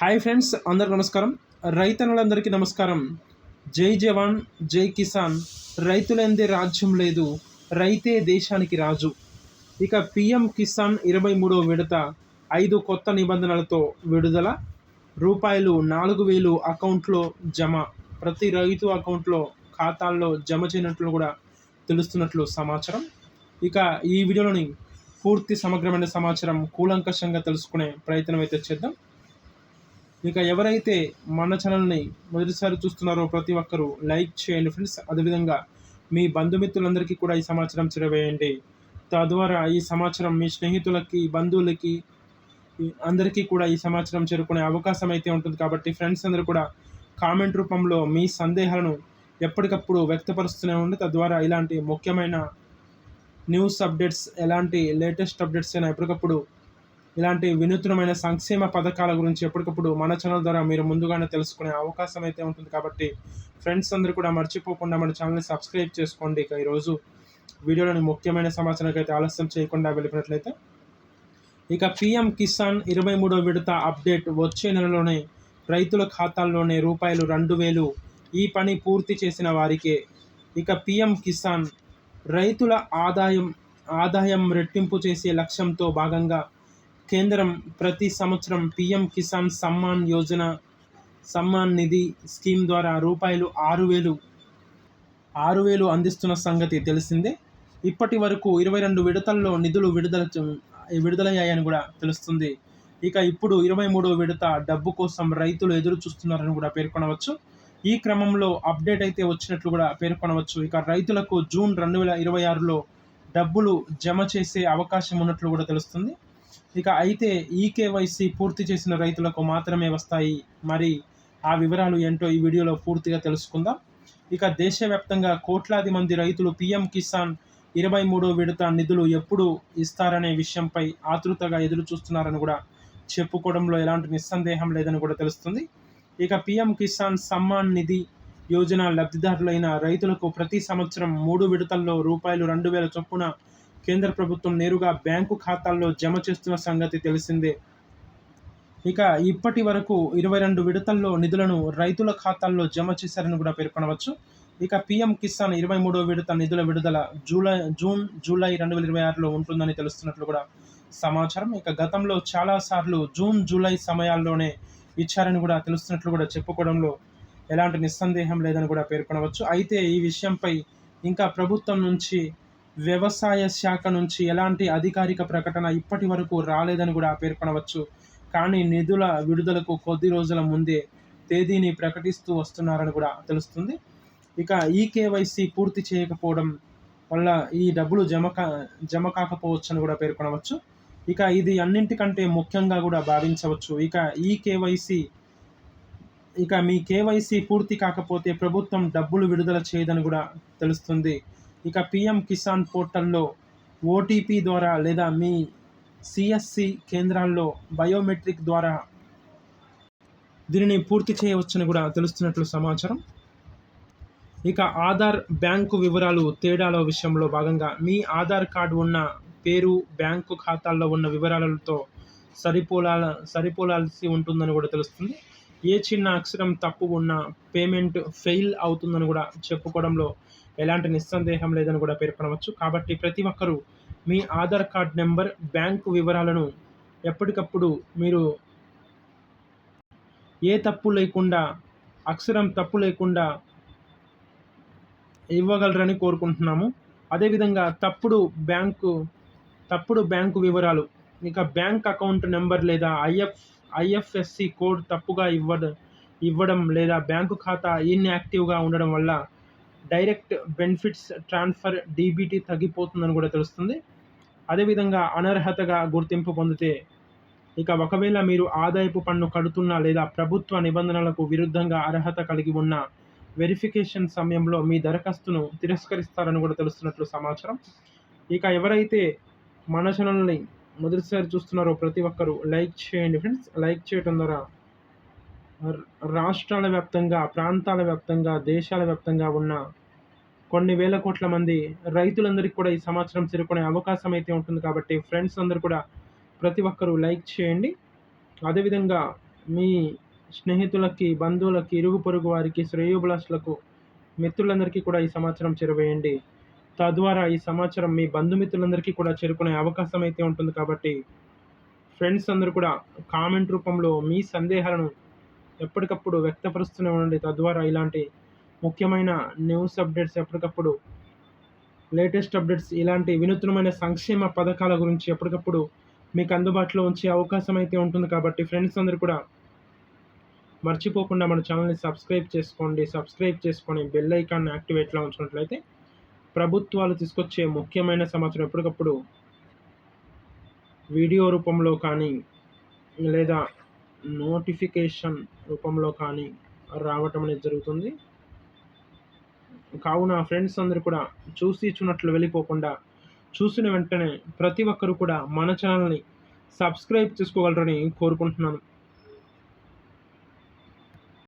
Hi friends, అందరికి నమస్కారం. రైతన్నులందరికీ నమస్కారం. జై జవాన్, జై కిసాన్. రైతులందే రాజ్యం లేదు, రైతే దేశానికి రాజు. ఇక పిఎం కిసాన్ 23వ విడత 5 కొత్త నిబంధనలతో విడుదల. రూపాయలు 4,000 అకౌంట్లో జమ. ప్రతి రైతు అకౌంట్లో ఖాతాల్లో జమ చేయనట్లు కూడా తెలుస్తున్నట్లు సమాచారం. ఇక ఈ వీడియోలోని పూర్తి సమగ్రమైన సమాచారం కూలంకషంగా తెలుసుకునే ప్రయత్నం అయితే చేద్దాం. ఇక ఎవరైతే మన ఛానల్ని మొదటిసారి చూస్తున్నారో ప్రతి ఒక్కరూ లైక్ చేయండి ఫ్రెండ్స్. అదేవిధంగా మీ బంధుమిత్రులందరికీ కూడా ఈ సమాచారం చేరవేయండి. తద్వారా ఈ సమాచారం మీ స్నేహితులకి, బంధువులకి అందరికీ కూడా ఈ సమాచారం చేరుకునే అవకాశం అయితే ఉంటుంది. కాబట్టి ఫ్రెండ్స్ అందరూ కూడా కామెంట్ రూపంలో మీ సందేహాలను ఎప్పటికప్పుడు వ్యక్తపరుస్తూనే ఉండి, తద్వారా ఇలాంటి ముఖ్యమైన న్యూస్ అప్డేట్స్, ఎలాంటి లేటెస్ట్ అప్డేట్స్ అయినా ఎప్పటికప్పుడు ఇలాంటి వినూత్నమైన సంక్షేమ పథకాల గురించి ఎప్పటికప్పుడు మన ఛానల్ ద్వారా మీరు ముందుగానే తెలుసుకునే అవకాశం అయితే ఉంటుంది. కాబట్టి ఫ్రెండ్స్ అందరూ కూడా మర్చిపోకుండా మన ఛానల్ని సబ్స్క్రైబ్ చేసుకోండి. ఇక ఈరోజు వీడియోలోని ముఖ్యమైన సమాచారానికి అయితే ఆలస్యం చేయకుండా వెళ్ళినట్లయితే, ఇక పిఎం కిసాన్ 23వ విడత అప్డేట్ వచ్చే నెలలోనే రైతుల ఖాతాల్లోనే రూపాయలు 2,000 ఈ పని పూర్తి చేసిన వారికే. ఇక పిఎం కిసాన్ రైతుల ఆదాయం రెట్టింపు చేసే లక్ష్యంతో భాగంగా కేంద్రం ప్రతి సంవత్సరం పిఎం కిసాన్ సమ్మాన్ నిధి స్కీమ్ ద్వారా రూపాయలు 6,000 అందిస్తున్న సంగతి తెలిసిందే. ఇప్పటి వరకు 22 విడతల్లో నిధులు విడుదలయ్యాయని కూడా తెలుస్తుంది. ఇక ఇప్పుడు 23వ విడత డబ్బు కోసం రైతులు ఎదురు చూస్తున్నారని కూడా పేర్కొనవచ్చు. ఈ క్రమంలో అప్డేట్ అయితే వచ్చినట్లు కూడా పేర్కొనవచ్చు. ఇక రైతులకు జూన్ 2026లో డబ్బులు జమ చేసే అవకాశం ఉన్నట్లు కూడా తెలుస్తుంది. ఇక అయితే ఈకేవైసీ పూర్తి చేసిన రైతులకు మాత్రమే వస్తాయి. మరి ఆ వివరాలు ఏంటో ఈ వీడియోలో పూర్తిగా తెలుసుకుందాం. ఇక దేశవ్యాప్తంగా కోట్లాది మంది రైతులు పిఎం కిసాన్ 23వ విడత నిధులు ఎప్పుడు ఇస్తారనే విషయంపై ఆతృతగా ఎదురు చూస్తున్నారని కూడా చెప్పుకోవడంలో ఎలాంటి నిస్సందేహం లేదని కూడా తెలుస్తుంది. ఇక పిఎం కిసాన్ సమ్మాన్ నిధి యోజన లబ్ధిదారులైన రైతులకు ప్రతి సంవత్సరం 3 విడతల్లో రూపాయలు 2,000 చొప్పున కేంద్ర ప్రభుత్వం నేరుగా బ్యాంకు ఖాతాల్లో జమ చేస్తున్న సంగతి తెలిసిందే. ఇక ఇప్పటి వరకు 22 విడతల్లో నిధులను రైతుల ఖాతాల్లో జమ చేశారని కూడా పేర్కొనవచ్చు. ఇక పిఎం కిసాన్ 23వ విడత నిధుల విడుదల జూన్ జూలై 2026లో ఉంటుందని తెలుస్తున్నట్లు కూడా సమాచారం. ఇక గతంలో చాలాసార్లు జూన్ జూలై సమయాల్లోనే ఇచ్చారని కూడా తెలుస్తున్నట్లు కూడా చెప్పుకోవడంలో ఎలాంటి నిస్సందేహం లేదని కూడా పేర్కొనవచ్చు. అయితే ఈ విషయంపై ఇంకా ప్రభుత్వం నుంచి, వ్యవసాయ శాఖ నుంచి ఎలాంటి అధికారిక ప్రకటన ఇప్పటి వరకు రాలేదని కూడా పేర్కొనవచ్చు. కానీ నిధుల విడుదలకు కొద్ది రోజుల ముందే తేదీని ప్రకటిస్తూ వస్తున్నారని కూడా తెలుస్తుంది. ఇక ఈకేవైసీ పూర్తి చేయకపోవడం వల్ల ఈ డబ్బులు జమ కాకపోవచ్చని కూడా పేర్కొనవచ్చు. ఇక ఇది అన్నింటికంటే ముఖ్యంగా కూడా భావించవచ్చు. ఇక మీ కేవైసీ పూర్తి కాకపోతే ప్రభుత్వం డబ్బులు విడుదల చేయదని కూడా తెలుస్తుంది. ఇక పిఎం కిసాన్ పోర్టల్లో ఓటీపీ ద్వారా లేదా మీ సిఎస్సి కేంద్రాల్లో బయోమెట్రిక్ ద్వారా దీనిని పూర్తి చేయవచ్చని కూడా తెలుస్తున్నట్లు సమాచారం. ఇక ఆధార్, బ్యాంకు వివరాలు తేడాల విషయంలో భాగంగా మీ ఆధార్ కార్డు ఉన్న పేరు బ్యాంకు ఖాతాల్లో ఉన్న వివరాలతో సరిపోలాల్సి ఉంటుందని కూడా తెలుస్తుంది. ఏ చిన్న అక్షరం తప్పు ఉన్నా పేమెంట్ ఫెయిల్ అవుతుందని కూడా చెప్పుకోవడంలో ఎలాంటి నిస్సందేహం లేదని కూడా పేర్కొనవచ్చు. కాబట్టి ప్రతి ఒక్కరూ మీ ఆధార్ కార్డ్ నెంబర్, బ్యాంకు వివరాలను ఎప్పటికప్పుడు మీరు ఏ తప్పు లేకుండా, అక్షరం తప్పు లేకుండా ఇవ్వగలరని కోరుకుంటున్నాము. అదేవిధంగా తప్పుడు బ్యాంకు వివరాలు, ఇక బ్యాంక్ అకౌంట్ నెంబర్ లేదా ఐఎఫ్ఎస్సి కోడ్ తప్పుగా ఇవ్వడం లేదా బ్యాంకు ఖాతా ఇన్యాక్టివ్గా ఉండడం వల్ల డైరెక్ట్ బెనిఫిట్స్ ట్రాన్స్ఫర్ డీబీటీ తగ్గిపోతుందని కూడా తెలుస్తుంది. అదేవిధంగా అనర్హతగా గుర్తింపు పొందితే, ఇక ఒకవేళ మీరు ఆదాయపు పన్ను కడుతున్నా లేదా ప్రభుత్వ నిబంధనలకు విరుద్ధంగా అర్హత కలిగి ఉన్న వెరిఫికేషన్ సమయంలో మీ దరఖాస్తును తిరస్కరిస్తారని కూడా తెలుస్తున్నట్లు సమాచారం. ఇక ఎవరైతే మన ఛానల్ని మొదటిసారి చూస్తున్నారో ప్రతి ఒక్కరూ లైక్ చేయండి ఫ్రెండ్స్. లైక్ చేయడం ద్వారా రాష్ట్రాల వ్యాప్తంగా, ప్రాంతాల వ్యాప్తంగా, దేశాల వ్యాప్తంగా ఉన్న కొన్ని వేల కోట్ల మంది రైతులందరికీ కూడా ఈ సమాచారం చేరుకునే అవకాశం అయితే ఉంటుంది. కాబట్టి ఫ్రెండ్స్ అందరూ కూడా ప్రతి ఒక్కరూ లైక్ చేయండి. అదేవిధంగా మీ స్నేహితులకి, బంధువులకి, ఇరుగు పొరుగు వారికి, శ్రేయోభిలాషులకు, మిత్రులందరికీ కూడా ఈ సమాచారం చేరవేయండి. తద్వారా ఈ సమాచారం మీ బంధుమిత్రులందరికీ కూడా చేరుకునే అవకాశం అయితే ఉంటుంది కాబట్టి ఫ్రెండ్స్ అందరూ కూడా కామెంట్ రూపంలో మీ సందేహాలను ఎప్పటికప్పుడు వ్యక్తపరుస్తూనే ఉండండి. తద్వారా ఇలాంటి ముఖ్యమైన న్యూస్ అప్డేట్స్ ఎప్పటికప్పుడు, లేటెస్ట్ అప్డేట్స్, ఇలాంటి వినూత్నమైన సంక్షేమ పథకాల గురించి ఎప్పటికప్పుడు మీకు అందుబాటులో ఉంచే అవకాశం అయితే ఉంటుంది కాబట్టి ఫ్రెండ్స్ అందరూ కూడా మర్చిపోకుండా మన ఛానల్ని సబ్స్క్రైబ్ చేసుకోండి. సబ్స్క్రైబ్ చేసుకొని బెల్ ఐకాన్ని యాక్టివేట్లో ఉంచినట్లయితే ప్రభుత్వాలు తీసుకొచ్చే ముఖ్యమైన సమాచారం ఎప్పటికప్పుడు వీడియో రూపంలో కానీ లేదా నోటిఫికేషన్ రూపంలో కానీ రావటం అనేది జరుగుతుంది. కావున ఫ్రెండ్స్ అందరూ కూడా చూసినట్లు వెళ్ళిపోకుండా చూసిన వెంటనే ప్రతి ఒక్కరు కూడా మన ఛానల్ని సబ్స్క్రైబ్ చేసుకోగలరని కోరుకుంటున్నాను.